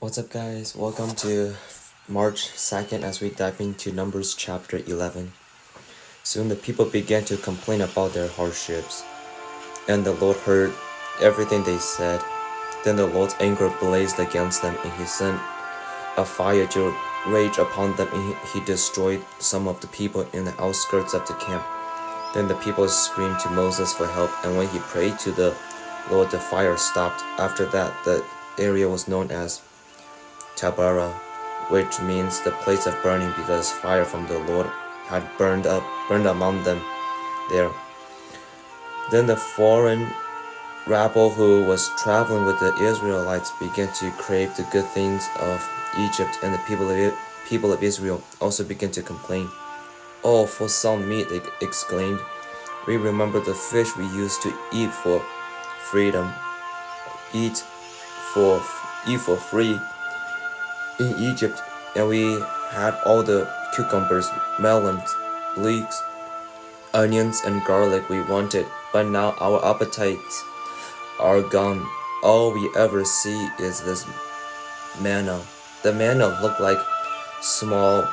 What's up, guys? Welcome to March 2nd as we dive into Numbers chapter 11. Soon the people began to complain about their hardships, and the Lord heard everything they said. Then the Lord's anger blazed against them, and he sent a fire to rage upon them, and he destroyed some of the people in the outskirts of the camp. Then the people screamed to Moses for help, and when he prayed to the Lord, the fire stopped. After that, the area was known as Taberah, which means the place of burning, because fire from the Lord had burned among them there. Then the foreign rabble who was traveling with the Israelites began to crave the good things of Egypt, and the people of Israel also began to complain. "Oh, for some meat," they exclaimed. "We remember the fish we used to eat for freedom, eat for free in Egypt, and we had all the cucumbers, melons, leeks, onions, and garlic we wanted, but now our appetites are gone. All we ever see is this manna." The manna looked like small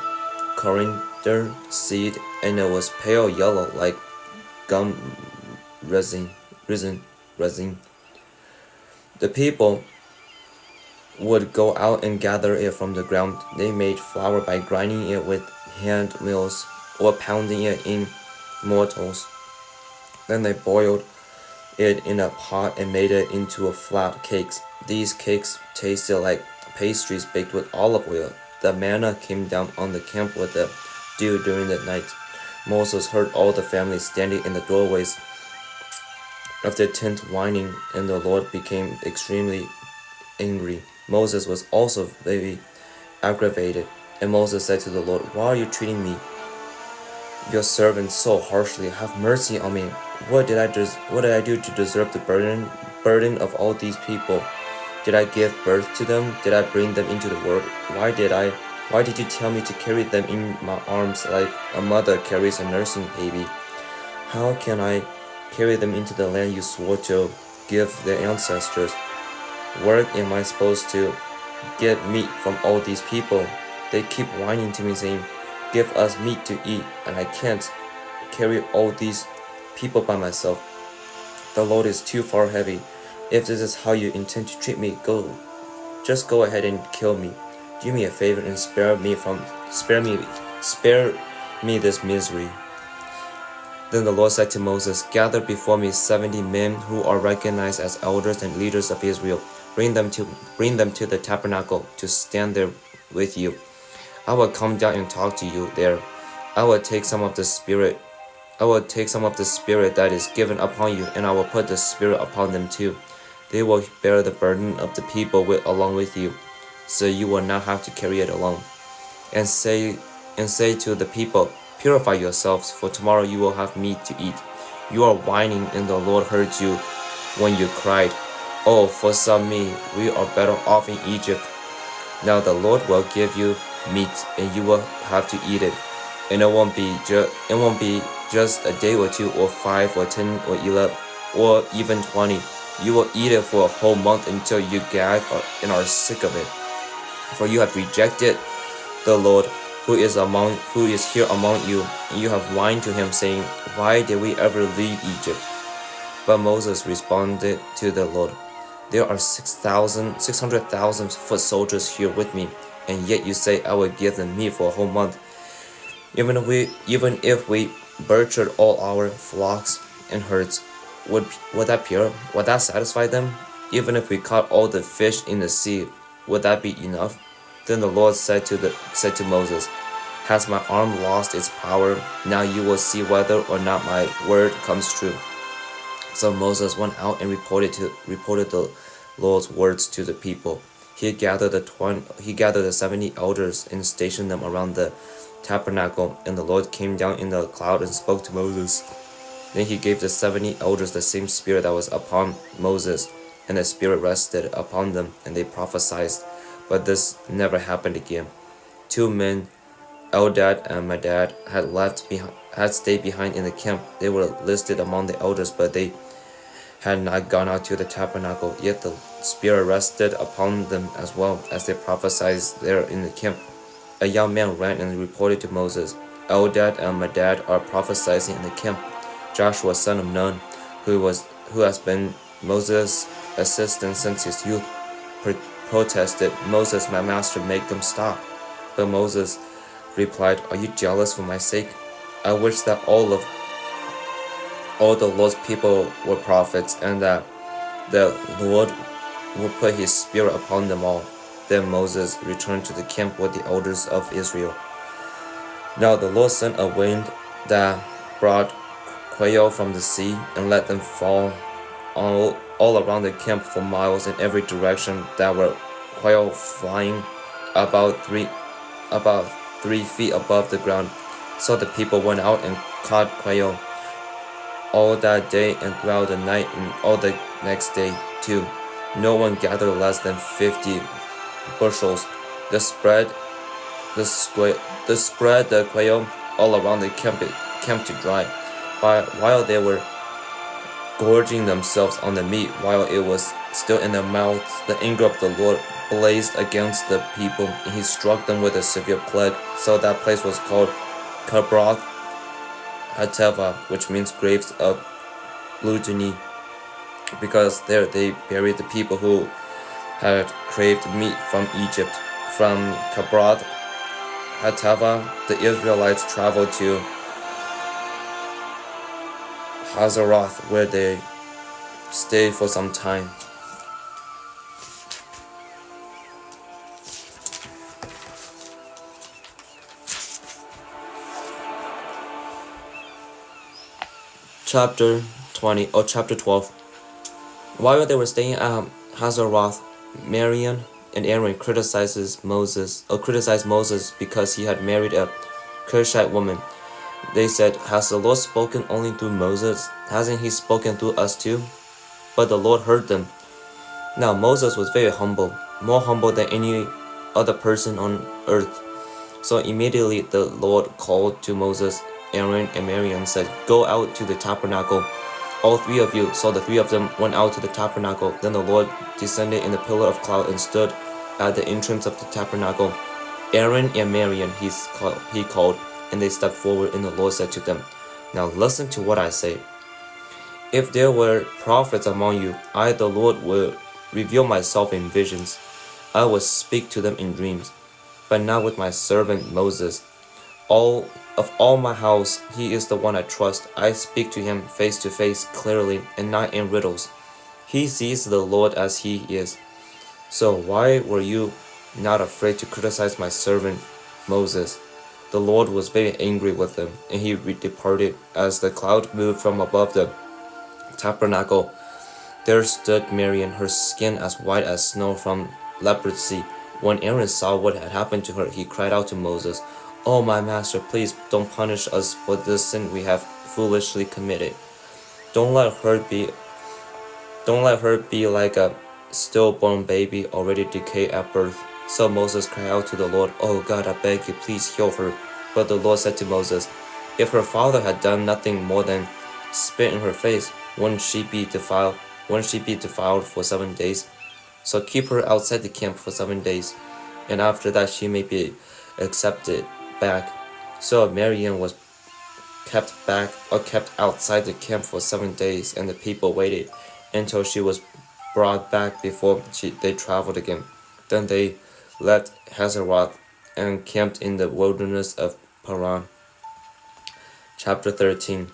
coriander seed, and it was pale yellow like gum resin. The people would go out and gather it from the ground. They made flour by grinding it with hand mills or pounding it in mortars. Then they boiled it in a pot and made it into flat cakes. These cakes tasted like pastries baked with olive oil. The manna came down on the camp with the dew during the night. Moses heard all the families standing in the doorways of the tent whining, and the Lord became extremely angry. Moses was also very aggravated, and Moses said to the Lord, "Why are you treating me, your servant, so harshly? Have mercy on me. What did I do to deserve the burden of all these people? Did I give birth to them? Did I bring them into the world? Why did you tell me to carry them in my arms like a mother carries a nursing baby? How can I carry them into the land you swore to give their ancestors? Where am I supposed to get meat from all these people? They keep whining to me saying, 'Give us meat to eat,' and I can't carry all these people by myself. The load is too far heavy. If this is how you intend to treat me, just go ahead and kill me. Do me a favor and spare me this misery." Then the Lord said to Moses, "Gather before me 70 men who are recognized as elders and leaders of Israel. Bring them to the tabernacle to stand there with you. I will come down and talk to you there. I will take some of the spirit that is given upon you, and I will put the spirit upon them too. They will bear the burden of the people along with you, so you will not have to carry it alone. And say to the people, 'Purify yourselves, for tomorrow you will have meat to eat.' You are whining, and the Lord heard you when you cried, 'Oh, for some meat, we are better off in Egypt.' Now the Lord will give you meat, and you will have to eat it. And it won't be just a day or two, or 5 or 10 or 11 or even 20. You will eat it for a whole month until you gag and are sick of it. For you have rejected the Lord who is here among you, and you have whined to him, saying, 'Why did we ever leave Egypt?' But Moses responded to the Lord, 'There are 600,000 foot soldiers here with me, and yet you say I will give them meat for a whole month. Even if we butchered all our flocks and herds, would that satisfy them? Even if we caught all the fish in the sea, would that be enough?' Then the Lord said to Moses, 'Has my arm lost its power? Now you will see whether or not my word comes true.' So Moses went out and reported the Lord's words to the people. He gathered the 70 elders and stationed them around the tabernacle, and the Lord came down in the cloud and spoke to Moses. Then he gave the 70 elders the same spirit that was upon Moses, and the spirit rested upon them, and they prophesied. But this never happened again. 2 men, Eldad and Medad, had stayed behind in the camp. They were listed among the elders, but they had not gone out to the tabernacle, yet the Spirit rested upon them as well as they prophesied there in the camp. A young man ran and reported to Moses, Eldad and Medad are prophesying in the camp. Joshua son of Nun, who has been Moses' assistant since his youth, protested, Moses, my master, make them stop. But Moses replied, are you jealous for my sake? I wish that all the Lord's people were prophets, and that the Lord would put his spirit upon them all. Then Moses returned to the camp with the elders of Israel. Now the Lord sent a wind that brought quail from the sea and let them fall all around the camp for miles in every direction. There were quail flying about 3 feet above the ground. So the people went out and caught quail all that day and throughout the night and all the next day too. No one gathered less than 50 bushels. They spread the quail all around the camp to dry. While they were gorging themselves on the meat, while it was still in their mouths, the anger of the Lord blazed against the people, and he struck them with a severe plague. So that place was called Kibroth Hattaavah, which means graves of gluttony, because there they buried the people who had craved meat from Egypt. From Kibroth Hattaavah, the Israelites traveled to Hazeroth, where they stayed for some time. Chapter 12. While they were staying at Hazeroth, Miriam and Aaron criticized Moses because he had married a Cushite woman. They said, has the Lord spoken only through Moses? Hasn't he spoken through us too? But the Lord heard them. Now Moses was very humble, more humble than any other person on earth. So immediately the Lord called to Moses, Aaron, and Miriam and said, go out to the tabernacle, all three of you. So the three of them went out to the tabernacle. Then the Lord descended in a pillar of cloud and stood at the entrance of the tabernacle. Aaron and Miriam he called, and they stepped forward, and the Lord said to them, now listen to what I say. If there were prophets among you, I, the Lord, will reveal myself in visions. I will speak to them in dreams, but not with my servant Moses. Of all my house, he is the one I trust. I speak to him face to face, clearly, and not in riddles. He sees the Lord as he is. So why were you not afraid to criticize my servant Moses? The Lord was very angry with them, and he departed. As the cloud moved from above the tabernacle, there stood Miriam, her skin as white as snow from leprosy. When Aaron saw what had happened to her, he cried out to Moses, oh, my master, please don't punish us for this sin we have foolishly committed. Don't let her be like a stillborn baby already decayed at birth. So Moses cried out to the Lord, oh God, I beg you, please heal her. But the Lord said to Moses, if her father had done nothing more than spit in her face, wouldn't she be defiled for 7 days? So keep her outside the camp for 7 days, and after that she may be accepted back. So Miriam was kept outside the camp for 7 days, and the people waited until she was brought back before they traveled again. Then they left Hazeroth and camped in the wilderness of Paran. Chapter 13.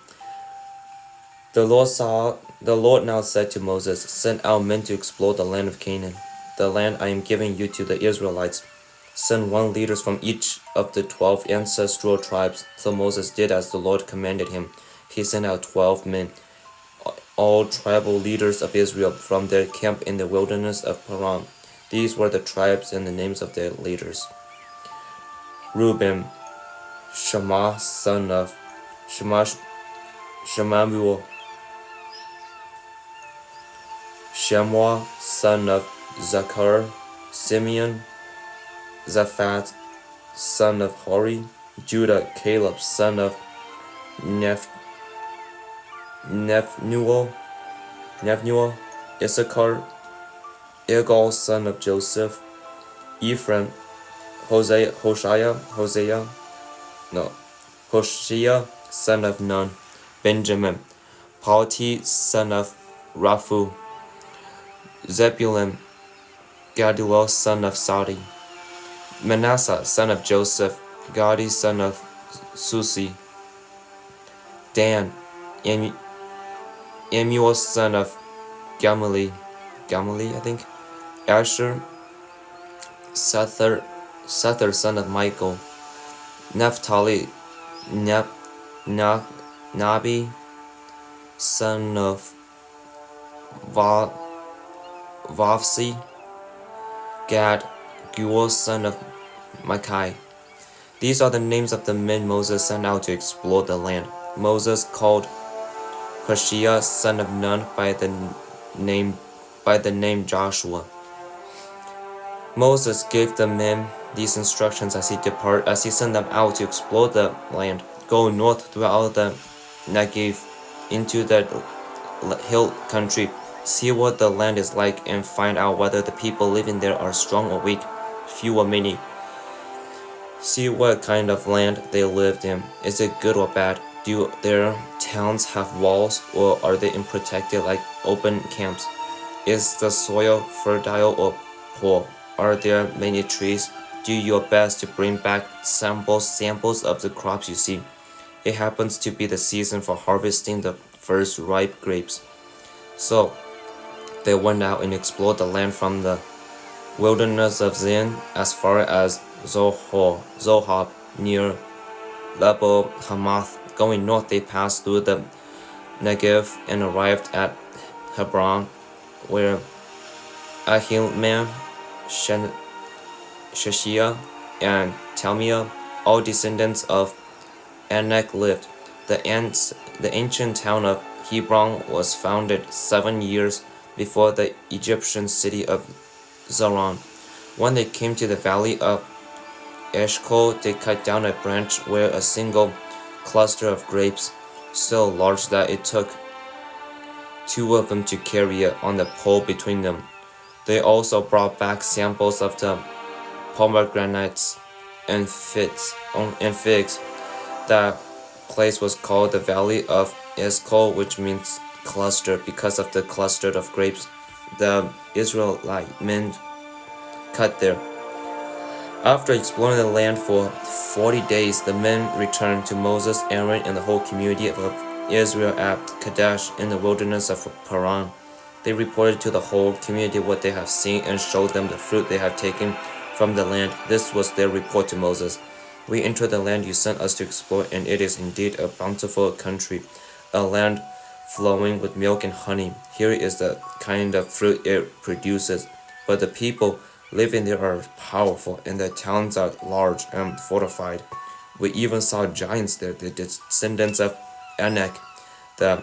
The Lord now said to Moses, send out men to explore the land of Canaan, the land I am giving you to the Israelites. Send 1 leader from each of the 12 ancestral tribes. So Moses did as the Lord commanded him. He sent out 12 men, all tribal leaders of Israel, from their camp in the wilderness of Paran. These were the tribes and the names of their leaders. Reuben, Shammah son of Shemamuel, Shammua son of Zachar, Simeon, Zaphat son of Hori, Judah, Caleb son of Nephnuel, Nephnuel, Issachar, Igal son of Joseph, Ephraim, Hoshea son of Nun, Benjamin, Palti son of Raphu, Zebulun, Gadiel son of Sadi, Manasseh son of Joseph, Gadi son of Susi, Dan, Emuel son of Gamali, I think, Asher, Sether son of Michael, Naphtali, Nabi son of Vavsi, Gad, Guel son of Micah. These are the names of the men Moses sent out to explore the land. Moses called Hoshea son of Nun by the name Joshua. Moses gave the men these instructions as he sent them out to explore the land. Go north throughout the Negev into the hill country. See what the land is like and find out whether the people living there are strong or weak, few or many. See what kind of land they lived in. Is it good or bad? Do their towns have walls, or are they unprotected like open camps? Is the soil fertile or poor? Are there many trees? Do your best to bring back samples of the crops you see. It happens to be the season for harvesting the first ripe grapes. So they went out and explored the land from the wilderness of Zin as far as Zohab near Lebo Hamath. Going north, they passed through the Negev and arrived at Hebron, where Ahilman, Sheshaiah, and Talmiah, all descendants of Anak, lived. The ancient town of Hebron was founded 7 years before the Egyptian city of Zoran. When they came to the valley of Eshcol, they cut down a branch where a single cluster of grapes, so large that it took 2 of them to carry it on the pole between them. They also brought back samples of the pomegranates and figs. That place was called the Valley of Eshcol, which means cluster, because of the cluster of grapes the Israelite men cut there. After exploring the land for 40 days, the men returned to Moses, Aaron, and the whole community of Israel at Kadesh in the wilderness of Paran. They reported to the whole community what they have seen and showed them the fruit they have taken from the land. This was their report to Moses. We entered the land you sent us to explore, and it is indeed a bountiful country, a land flowing with milk and honey. Here is the kind of fruit it produces. But the people living there are powerful, and the towns are large and fortified. We even saw giants there, the descendants of Anak. The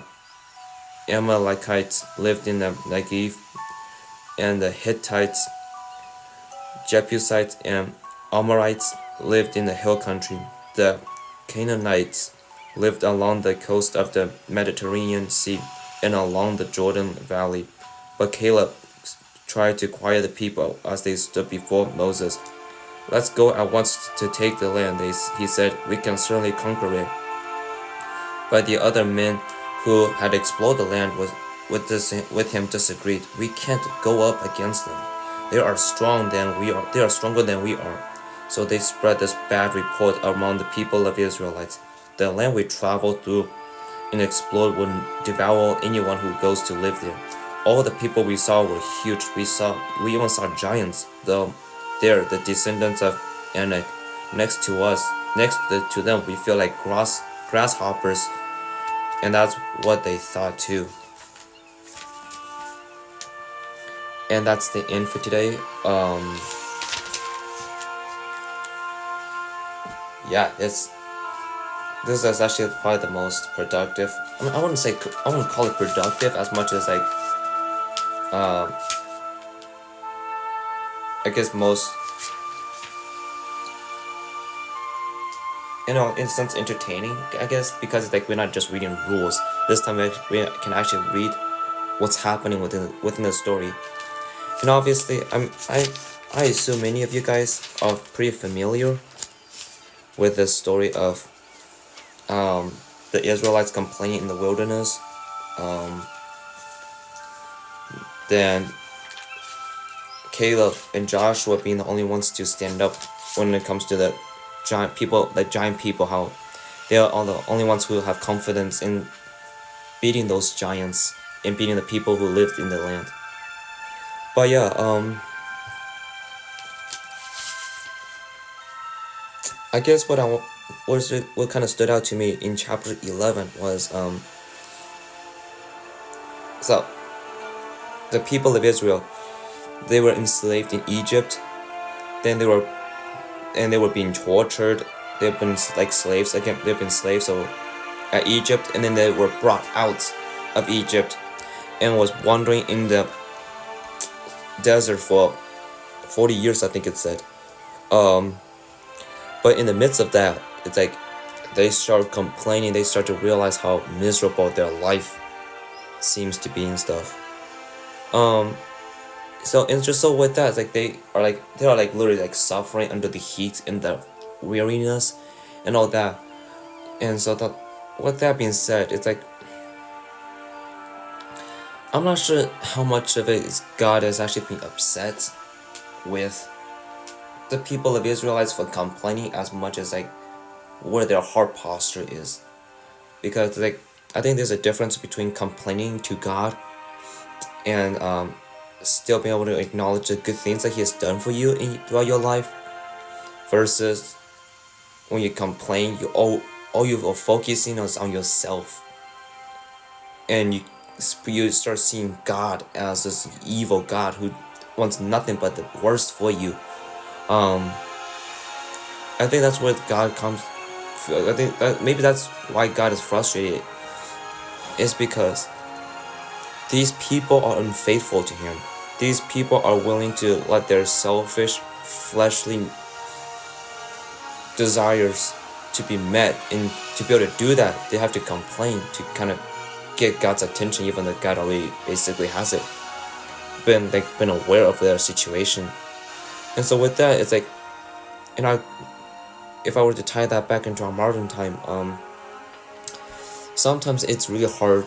Amalekites lived in the Negev, and the Hittites, Jebusites, and Amorites lived in the hill country. The Canaanites lived along the coast of the Mediterranean Sea and along the Jordan Valley. But Caleb tried to quiet the people as they stood before Moses. Let's go at once to take the land, he said. We can certainly conquer it. But the other men who had explored the land with him disagreed. We can't go up against them. They are stronger than we are. So they spread this bad report among the people of Israelites. The land we traveled through and explored will devour anyone who goes to live there. All the people we saw were huge. We even saw giants, though they're the descendants of Anak. Next to them, we feel like grasshoppers, and that's what they thought too. And that's the end for today. Yeah, this is actually probably the most productive. I mean, I wouldn't call it productive as much as like, I guess most, in a sense, entertaining, I guess, because like we're not just reading rules. This time we can actually read what's happening within the story. And obviously, I assume many of you guys are pretty familiar with the story of the Israelites complaining in the wilderness. Then Caleb and Joshua being the only ones to stand up when it comes to the giant people, how they are all the only ones who have confidence in beating those giants and beating the people who lived in the land. But yeah, I guess what kind of stood out to me in chapter 11 was so the people of Israel, they were enslaved in Egypt. Then they were being tortured. They've been like slaves again. They've been slaves so at Egypt, and then they were brought out of Egypt and was wandering in the desert for 40 years, I think it said. But in the midst of that, it's like they start complaining. They start to realize how miserable their life seems to be and stuff. So and just so with that, it's like they are like literally like suffering under the heat and the weariness and all that. And so that, with that being said, it's like I'm not sure how much of it is God is actually being upset with the people of Israelites for complaining as much as like where their heart posture is. Because like I think there's a difference between complaining to God and still being able to acknowledge the good things that He has done for you throughout your life, versus when you complain, all you are focusing is on yourself, and you start seeing God as this evil God who wants nothing but the worst for you. I think that's where God comes. I think that maybe that's why God is frustrated. It's because these people are unfaithful to Him. These people are willing to let their selfish, fleshly desires to be met, and to be able to do that, they have to complain to kind of get God's attention, even though God already basically has it. Been aware of their situation. And so with that, it's like, if I were to tie that back into our modern time, sometimes it's really hard,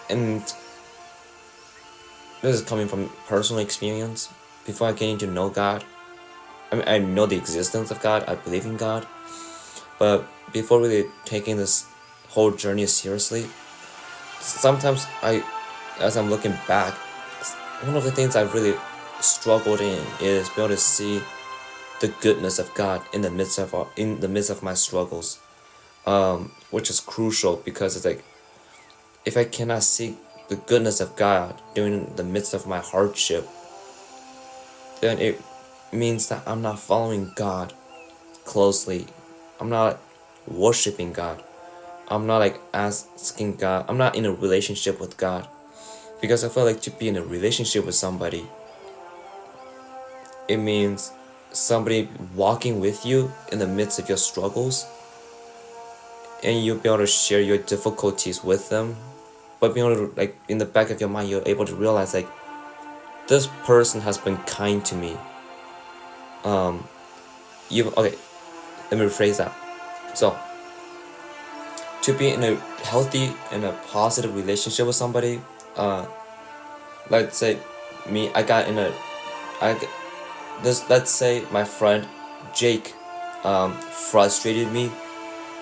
and this is coming from personal experience. Before I getting to know God, I mean, I know the existence of God, I believe in God, but before really taking this whole journey seriously, sometimes as I'm looking back, one of the things I've really struggled in is be able to see the goodness of God in the midst of my struggles, which is crucial, because it's like, if I cannot see the goodness of God during the midst of my hardship, then it means that I'm not following God closely. I'm not worshiping God. I'm not like asking God. I'm not in a relationship with God, because I feel like to be in a relationship with somebody, it means somebody walking with you in the midst of your struggles, and you'll be able to share your difficulties with them, but being able to, like, in the back of your mind, you're able to realize like, this person has been kind to me. Okay, let me rephrase that. So, to be in a healthy and a positive relationship with somebody, let's say me, let's say my friend Jake frustrated me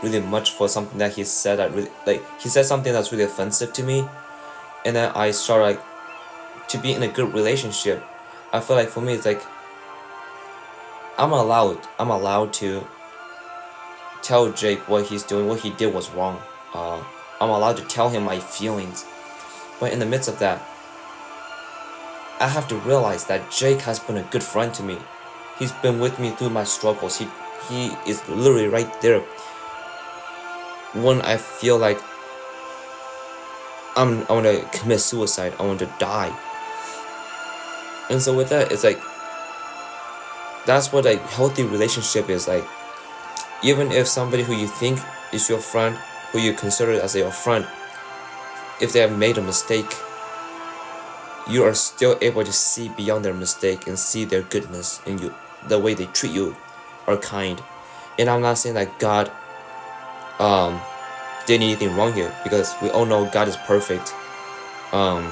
really much for something that he said that really, like, he said something that's really offensive to me, and then I start like, to be in a good relationship, I feel like for me it's like, I'm allowed to tell Jake what he's doing, what he did was wrong. I'm allowed to tell him my feelings, but in the midst of that, I have to realize that Jake has been a good friend to me. He's been with me through my struggles. He is literally right there when I feel like I want to commit suicide, I want to die. And so with that, it's like, that's what a healthy relationship is like. Even if somebody who you think is your friend, who you consider as your friend, if they have made a mistake, you are still able to see beyond their mistake and see their goodness in you. The way they treat you are kind. And I'm not saying that God did anything wrong here, because we all know God is perfect. And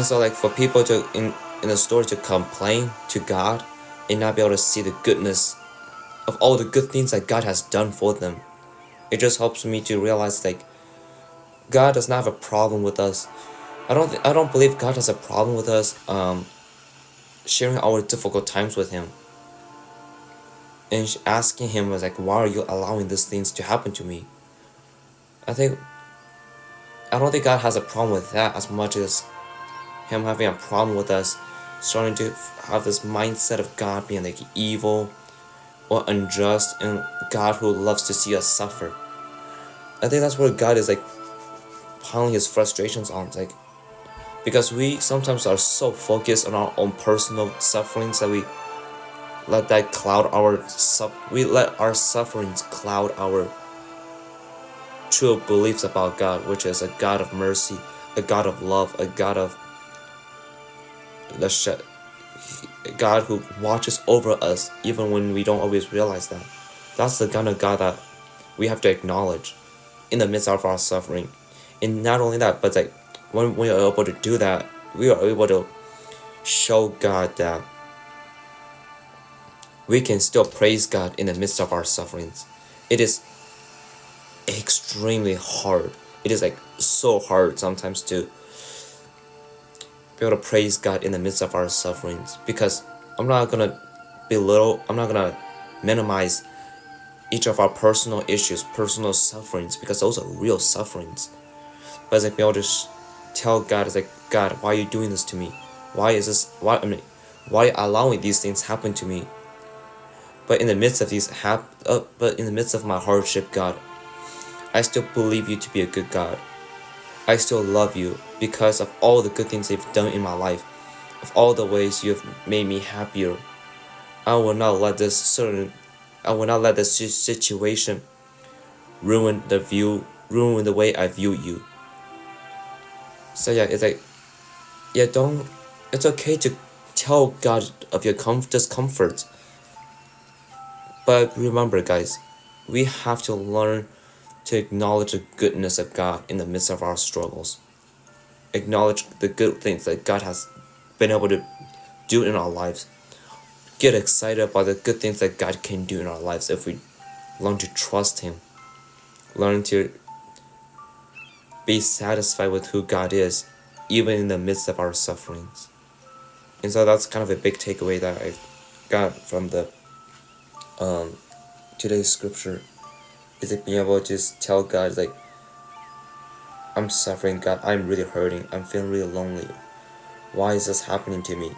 so like for people to in the story to complain to God and not be able to see the goodness of all the good things that God has done for them, it just helps me to realize like God does not have a problem with us. I don't believe God has a problem with us sharing our difficult times with Him and asking Him was like, why are you allowing these things to happen to me? I don't think God has a problem with that as much as Him having a problem with us starting to have this mindset of God being like evil or unjust, and God who loves to see us suffer. I think that's where God is like piling His frustrations on, like, because we sometimes are so focused on our own personal sufferings that we let that cloud our we let our sufferings cloud our true beliefs about God, which is a God of mercy, a God of love, a God of a God who watches over us even when we don't always realize that. That's the kind of God that we have to acknowledge in the midst of our suffering. And not only that, but like when we are able to do that, we are able to show God that we can still praise God in the midst of our sufferings. It is extremely hard. It is like so hard sometimes to be able to praise God in the midst of our sufferings, because I'm not gonna I'm not gonna minimize each of our personal issues, personal sufferings, because those are real sufferings. But it's like be able to tell God, it's like, God, why are you doing this to me? Why is this? Why are you allowing these things happen to me? But in the midst of but in the midst of my hardship, God, I still believe you to be a good God. I still love you because of all the good things you've done in my life, of all the ways you have made me happier. I will not let this situation ruin the way I view you. So yeah, it's like, yeah, it's okay to tell God of your discomfort. But remember, guys, we have to learn to acknowledge the goodness of God in the midst of our struggles. Acknowledge the good things that God has been able to do in our lives. Get excited about the good things that God can do in our lives if we learn to trust Him. Learn to be satisfied with who God is, even in the midst of our sufferings. And so that's kind of a big takeaway that I got from the today's scripture, is like being able to just tell God, like, I'm suffering, God, I'm really hurting, I'm feeling really lonely. Why is this happening to me?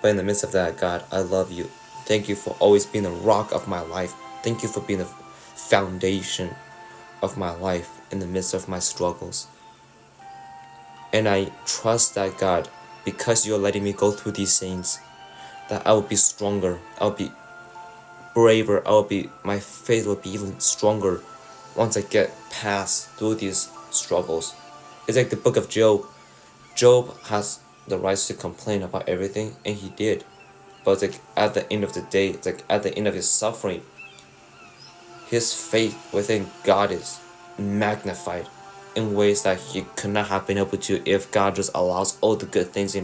But in the midst of that, God, I love you. Thank you for always being the rock of my life. Thank you for being the foundation of my life in the midst of my struggles. And I trust that, God, because you're letting me go through these things, that I will be stronger, I'll be braver, my faith will be even stronger once I get past through these struggles. It's like the book of Job. Job has the rights to complain about everything, and he did. But it's like at the end of the day, it's like at the end of his suffering, his faith within God is magnified in ways that he could not have been able to if God just allows all the good things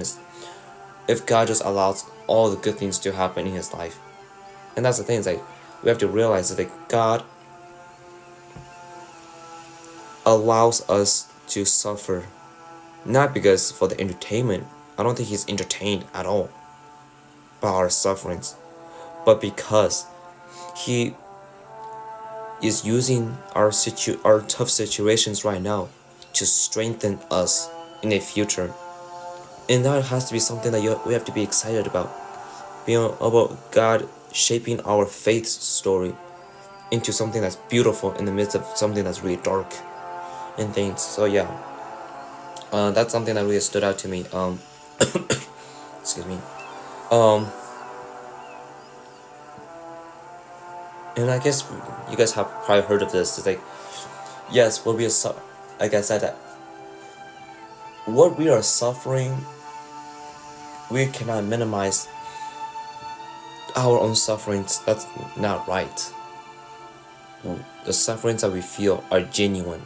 if God just allows all the good things to happen in his life. And that's the thing, it's like we have to realize that like God allows us to suffer, not because for the entertainment. I don't think he's entertained at all by our sufferings, but because he is using our tough situations right now to strengthen us in the future. And that has to be something that we have to be excited about. Being about God shaping our faith story into something that's beautiful in the midst of something that's really dark and things. So yeah, that's something that really stood out to me. Excuse me. And I guess you guys have probably heard of this. It's like, yes, like I said, that what we are suffering, we cannot minimize our own sufferings. That's not right. The sufferings that we feel are genuine.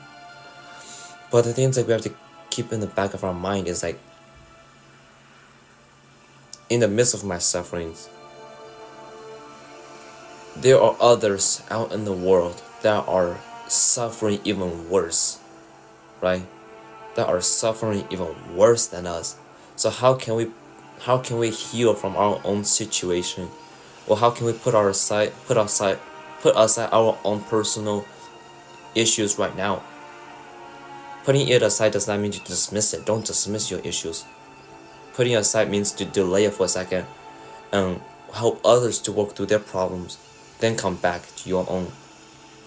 But the things that we have to keep in the back of our mind is like, in the midst of my sufferings, there are others out in the world that are suffering even worse, right? That are suffering even worse than us. So how can we heal from our own situation? Or how can we put aside our own personal issues right now? Putting it aside does not mean to dismiss it. Don't dismiss your issues. Putting it aside means to delay it for a second and help others to work through their problems, then come back to your own.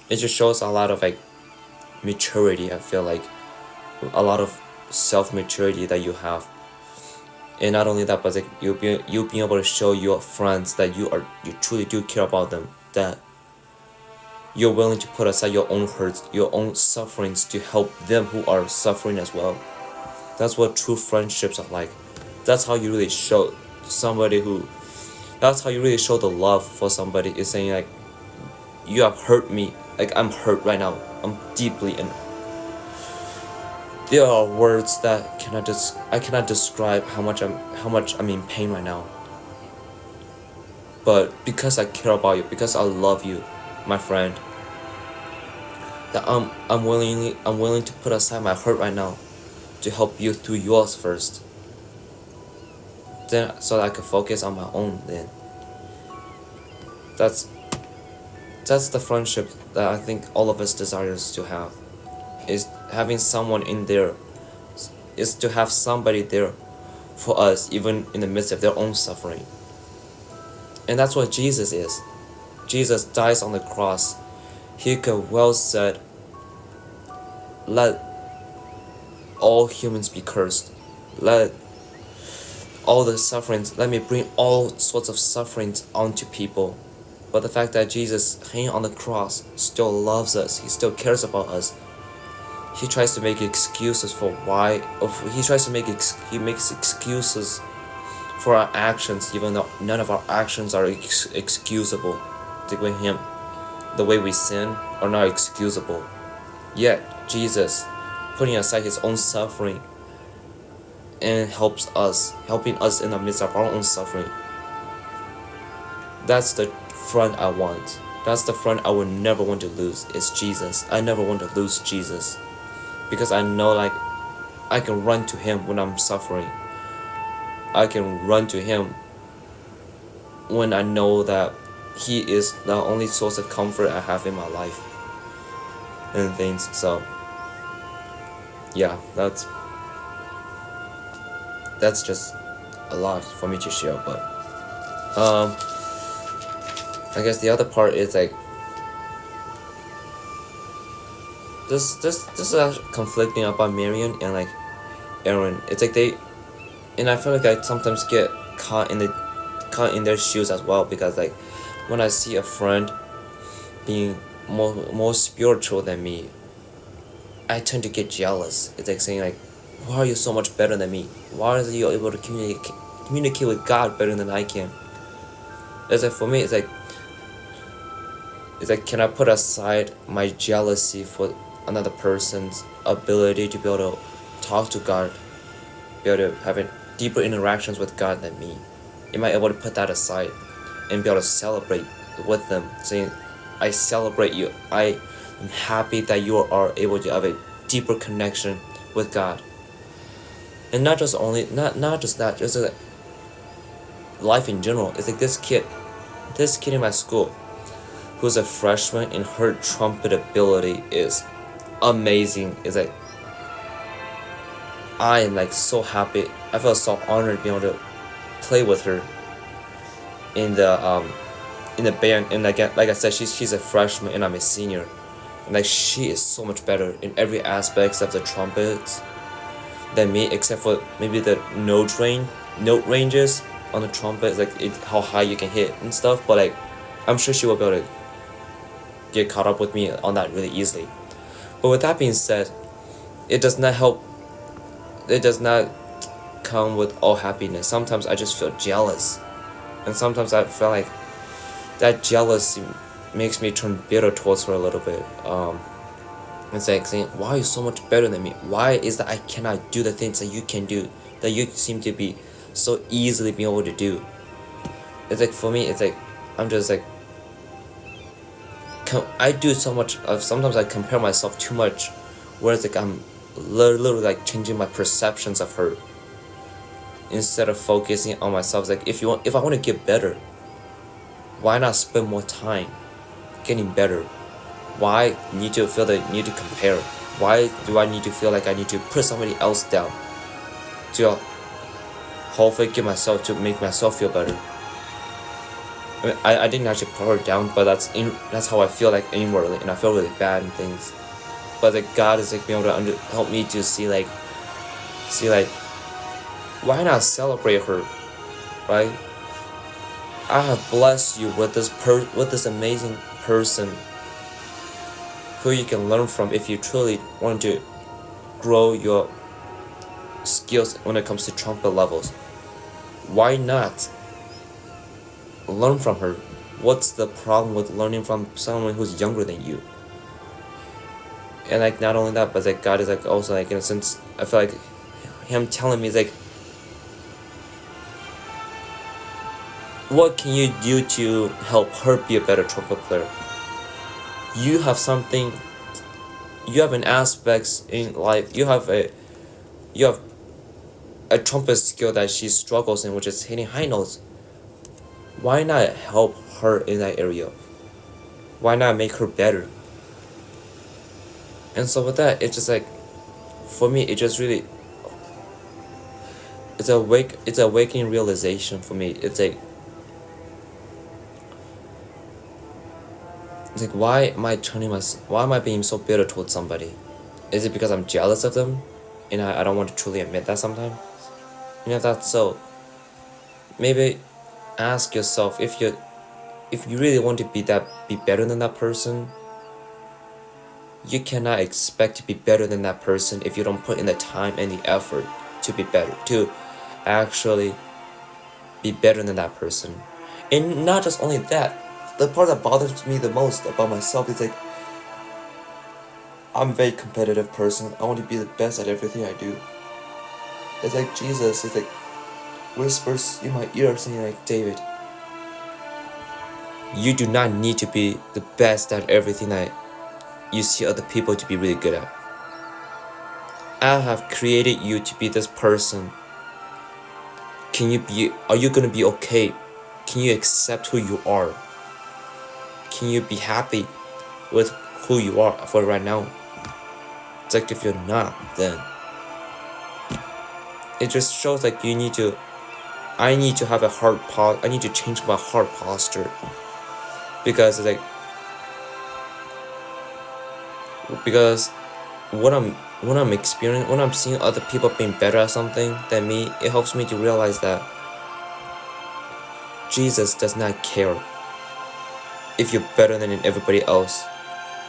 It just shows a lot of like maturity. I feel like a lot of self-maturity that you have. And not only that, but like you being able to show your friends that you truly do care about them, that you're willing to put aside your own hurts, your own sufferings to help them who are suffering as well. That's what true friendships are like. That's how you really show that's how you really show the love for somebody, is saying like, you have hurt me, like I'm hurt right now, I'm deeply, and there are words that I cannot describe how much I'm in pain right now. But because I care about you, because I love you, my friend, that I'm willing to put aside my hurt right now to help you through yours first. Then so that I can focus on my own then. That's the friendship that I think all of us desires to have. Is having someone in there, is to have somebody there for us even in the midst of their own suffering. And that's what Jesus is. Jesus dies on the cross. He could well said, let all humans be cursed. Let all the sufferings, let me bring all sorts of sufferings onto people. But the fact that Jesus hanging on the cross still loves us, he still cares about us. He tries to make excuses for he makes excuses for our actions, even though none of our actions are excusable. The way we sin are not excusable. Yet Jesus, putting aside his own suffering, and helping us in the midst of our own suffering. That's the friend I want. That's the friend I would never want to lose. It's Jesus. I never want to lose Jesus, because I know like I can run to him when I'm suffering. I can run to him when I know that he is the only source of comfort I have in my life and things. So yeah, that's just a lot for me to share. But I guess the other part is like, this is actually conflicting about Marion and like Aaron. It's like and I feel like I sometimes get caught in their shoes as well, because like when I see a friend being more spiritual than me, I tend to get jealous. It's like saying like, why are you so much better than me? Why are you able to communicate with God better than I can? It's like, for me, it's like, can I put aside my jealousy for another person's ability to be able to talk to God, be able to have deeper interactions with God than me? Am I able to put that aside and be able to celebrate with them, saying, I celebrate you, I am happy that you are able to have a deeper connection with God? And not just that, just like life in general. It's like this kid in my school who's a freshman, and her trumpet ability is amazing. It's like, I am like so happy. I feel so honored being able to play with her in the band. And like I said, she's a freshman and I'm a senior, and like she is so much better in every aspect of the trumpets than me, except for maybe the note ranges on the trumpet, like how high you can hit and stuff. But like, I'm sure she will be able to get caught up with me on that really easily. But with that being said, it does not help it does not come with all happiness. Sometimes I just feel jealous, and sometimes I feel like that jealousy makes me turn bitter towards her a little bit. It's like saying, why are you so much better than me? Why is that I cannot do the things that you can do, that you seem to be so easily being able to do? It's like, for me, it's like, I'm just like, I do so much of, sometimes I compare myself too much, where it's like I'm literally like changing my perceptions of her instead of focusing on myself. It's like, if I want to get better, why not spend more time getting better? Why need to feel the need to compare? Why do I need to feel like I need to put somebody else down to hopefully get myself to make myself feel better? I mean, I didn't actually put her down, but that's how I feel like inwardly, and I feel really bad and things. But like God is like being able to help me to see like why not celebrate her, right? I have blessed you with this amazing person who you can learn from if you truly want to grow your skills when it comes to trumpet levels. Why not learn from her? What's the problem with learning from someone who's younger than you? And like not only that, but like God is like also like, in a sense, I feel like him telling me is like, what can you do to help her be a better trumpet player? You have something, you have an aspect in life, you have a trumpet skill that she struggles in, which is hitting high notes. Why not help her in that area? Why not make her better? And so with that, it's just like, for me, it just really, it's a awakening realization for me. It's like why am I being so bitter towards somebody? Is it because I'm jealous of them and I don't want to truly admit that sometimes? And if that's so, maybe ask yourself, if you really want to be better than that person, you cannot expect to be better than that person if you don't put in the time and the effort to be better, to actually be better than that person. And not just only that, the part that bothers me the most about myself is like, I'm a very competitive person. I want to be the best at everything I do. It's like Jesus is like whispers in my ear saying like, David, you do not need to be the best at everything that you see other people to be really good at. I have created you to be this person. Are you gonna be okay? Can you accept who you are? Can you be happy with who you are for right now? It's like, if you're not, then it just shows like I need to have a I need to change my heart posture, because it's like, when I'm seeing other people being better at something than me, it helps me to realize that Jesus does not care if you're better than everybody else,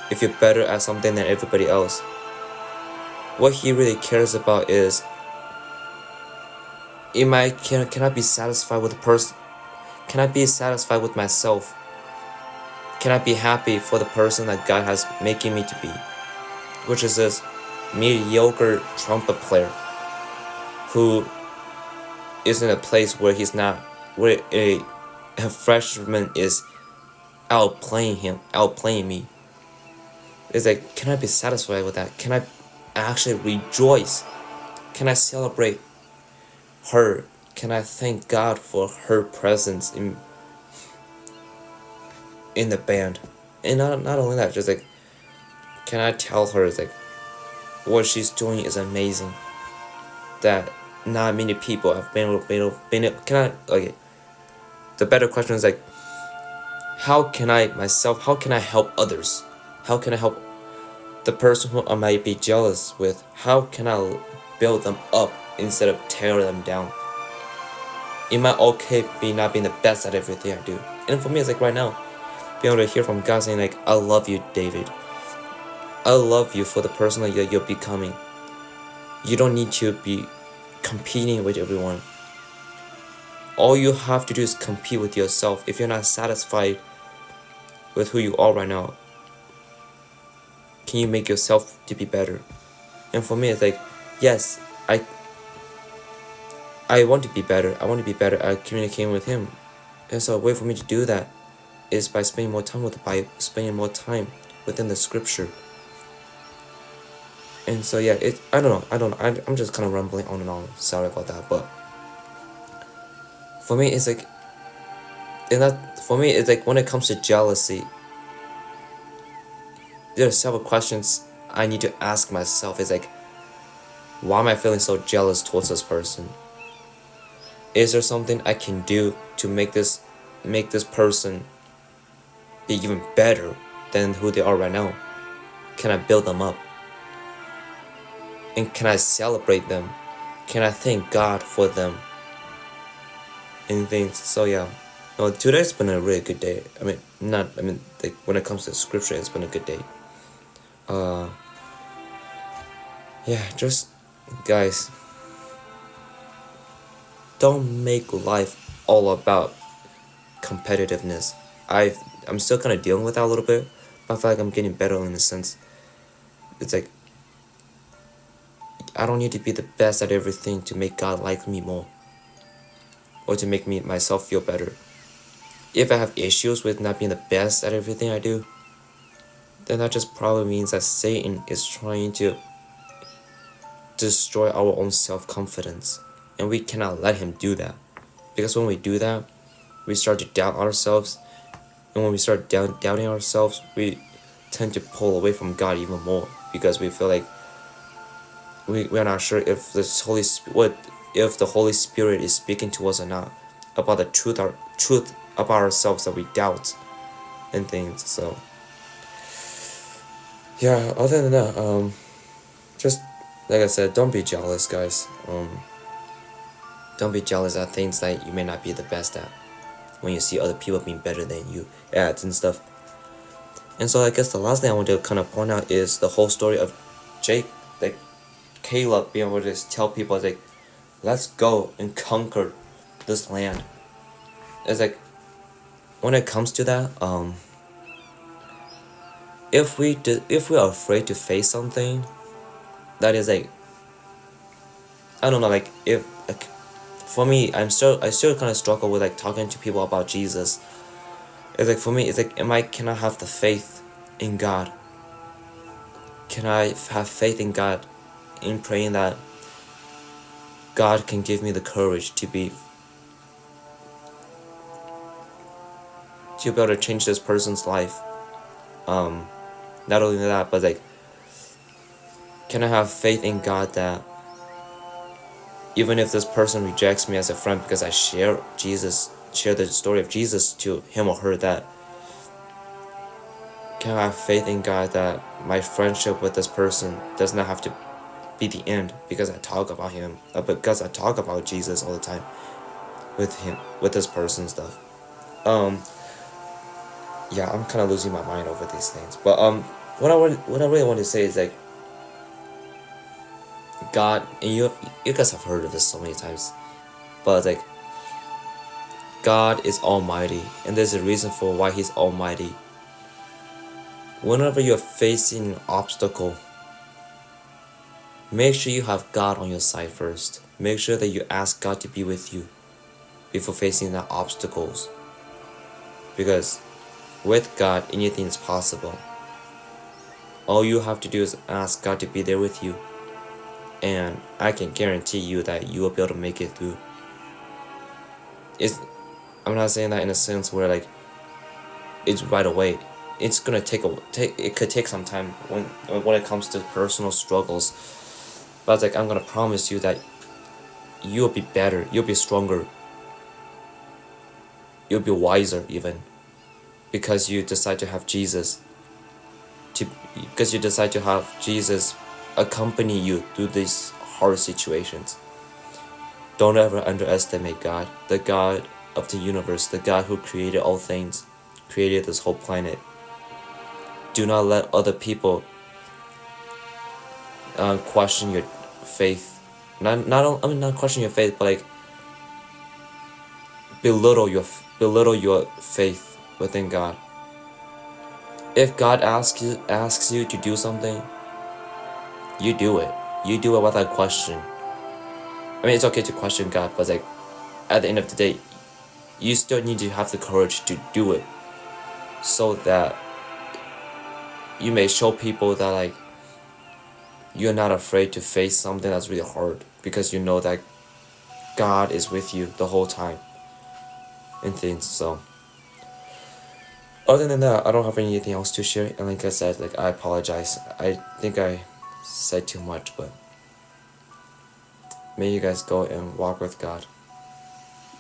if you're better at something than everybody else. What he really cares about is, can I be satisfied with the person? Can I be satisfied with myself? Can I be happy for the person that God has making me to be, which is this mediocre trumpet player who is in a place where he's not, where a freshman is outplaying me. It's like, can I be satisfied with that? Can I actually rejoice? Can I celebrate her? Can I thank God for her presence in the band? And not only that, just like, can I tell her, it's like, what she's doing is amazing, that not many people have been able, okay, the better question is like, how can I help others? How can I help the person who I might be jealous with? How can I build them up instead of tear them down? Am I okay not being the best at everything I do? And for me, it's like, right now, being able to hear from God saying like, I love you, David. I love you for the person that you're becoming. You don't need to be competing with everyone. All you have to do is compete with yourself. If you're not satisfied with who you are right now, can you make yourself to be better? And for me, it's like, yes, I want to be better. I want to be better at communicating with him. And so a way for me to do that is by spending more time with the Bible, spending more time within the scripture. And so yeah, I don't know. I'm just kind of rambling on and on. Sorry about that. But for me, it's like, when it comes to jealousy, there are several questions I need to ask myself. It's like, why am I feeling so jealous towards this person? Is there something I can do to make this person be even better than who they are right now? Can I build them up? And can I celebrate them? Can I thank God for them? And things. So yeah, no, today's been a really good day. Like when it comes to scripture, it's been a good day. Yeah, just guys, don't make life all about competitiveness. I'm still kind of dealing with that a little bit, but I feel like I'm getting better in a sense. It's like, I don't need to be the best at everything to make God like me more, or to make myself feel better. If I have issues with not being the best at everything I do, then that just probably means that Satan is trying to destroy our own self-confidence, and we cannot let him do that. Because when we do that, we start to doubt ourselves, and when we start doubting ourselves, we tend to pull away from God even more, because we feel like we're not sure if the Holy Spirit is speaking to us or not about the truth about ourselves that we doubt and things. So yeah, other than that, just like I said, don't be jealous, guys. Don't be jealous at things that you may not be the best at when you see other people being better than you at and stuff. And so I guess the last thing I want to kind of point out is the whole story of Caleb being able to just tell people, like, let's go and conquer this land. It's like, when it comes to that, if we are afraid to face something, that is like, I don't know, like, if like, for me, I still kind of struggle with like talking to people about Jesus. It's like, for me, it's like, can I have the faith in God? Can I have faith in God, in praying that God can give me the courage to be able to change this person's life? Not only that, but like, can I have faith in God that even if this person rejects me as a friend because I share the story of Jesus to him or her, that can I have faith in God that my friendship with this person does not have to be the end because I talk about him, because I talk about Jesus all the time with this person and stuff. Yeah, I'm kind of losing my mind over these things, but what I really want to say is like, God, and you guys have heard of this so many times, but like, God is almighty, and there's a reason for why he's almighty. Whenever you're facing an obstacle, make sure you have God on your side first. Make sure that you ask God to be with you before facing the obstacles, because with God, anything is possible. All you have to do is ask God to be there with you, and I can guarantee you that you will be able to make it through. I'm not saying that in a sense where like it's right away. It's gonna it could take some time when it comes to personal struggles. But like, I'm gonna promise you that you'll be better, you'll be stronger, you'll be wiser even, because you decide to have Jesus. Because you decide to have Jesus accompany you through these hard situations. Don't ever underestimate God, the God of the universe, the God who created all things, created this whole planet. Do not let other people question your faith. I mean, not question your faith, but like belittle your faith within God. If God asks you to do something, you do it. You do it without question. I mean, it's okay to question God, but like at the end of the day, you still need to have the courage to do it, so that you may show people that like you're not afraid to face something that's really hard, because you know that God is with you the whole time and things. So other than that, I don't have anything else to share. And like I said, like I apologize. I think I said too much, but may you guys go and walk with God.